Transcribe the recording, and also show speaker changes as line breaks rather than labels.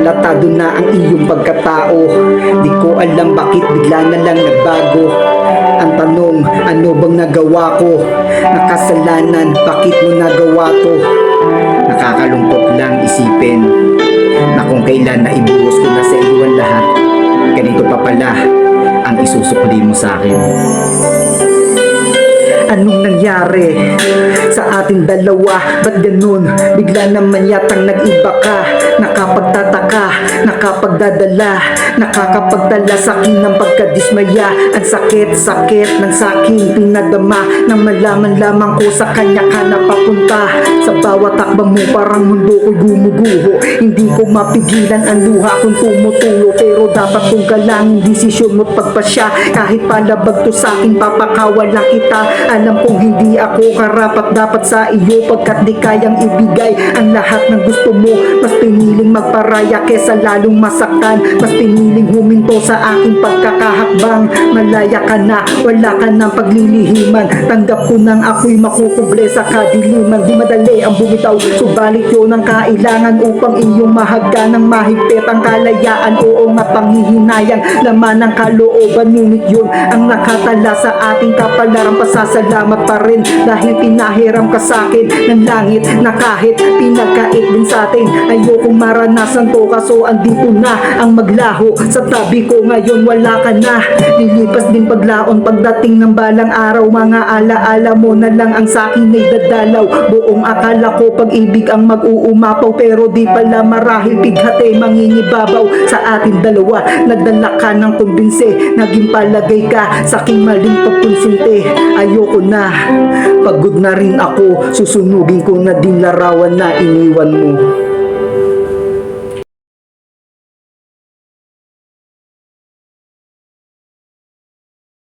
halatado na ang iyong pagkatao. Di ko alam bakit bigla na lang nagbago. Ang tanong, ano bang nagawa ko? Nakasalanan, bakit mo nagawa to? Nakakalungkot lang isipin na kung kailan na ibuhos ko na sa iyo ang lahat, ganito pa pala ang isusukli mo sa akin. Anong nangyari sa ating dalawa? Ba't ganun? Bigla naman yatang nag-iba ka. Nakapagtataka, nakapagdadala, nakakapagdala sa akin ng pagkadismaya. Ang sakit-sakit ng saking pinadama, nang malaman lamang ko sa kanya ka napapunta. Sa bawat takbang mo parang mundo ko'y gumuguho. Hindi ko mapigilan ang luha kong tumutulo, pero dapat kong galangin desisyon mo't pagpasya. Kahit palabag to sa akin, papakawalan kita. Alam kong hindi ako karapat dapat sa iyo, pagkat di kayang ibigay ang lahat ng gusto mo. Mas piniling magparaya kesa lalong masaktan. Mas piniling huminto sa aking pagkakahakbang. Malaya ka na, wala ka ng paglilihiman. Tanggap ko nang ako'y makukuble sa kadiliman. Di madali ang bumitaw, subalit yun ang kailangan upang iyong mahagka ng mahigpit ang kalayaan. Oo nga, panghihinayang laman ng kalooban, ngunit yun ang nakatala sa ating kapalaran. Pasasalamat pa rin dahil pinahiram ka sa akin ng langit na kahit pinagkait din sa atin. Ayokong maranasan to, kaso andito na ang maglaho sa tabi ko. Ngayon wala ka na, lilipas din paglaon. Pagdating ng balang araw, mga alaala mo na lang ang sakin ay dadalaw. Buong akala ko pag-ibig ang mag-uumapaw, pero di pala, marahil pighati mangingibabaw sa ating dalawa. Nagdala ka ng kumbinse, naging palagay ka sa aking maling pagkonsinte. Ayoko na, pagod na rin ako, susunugin ko na din larawan na iniwan mo.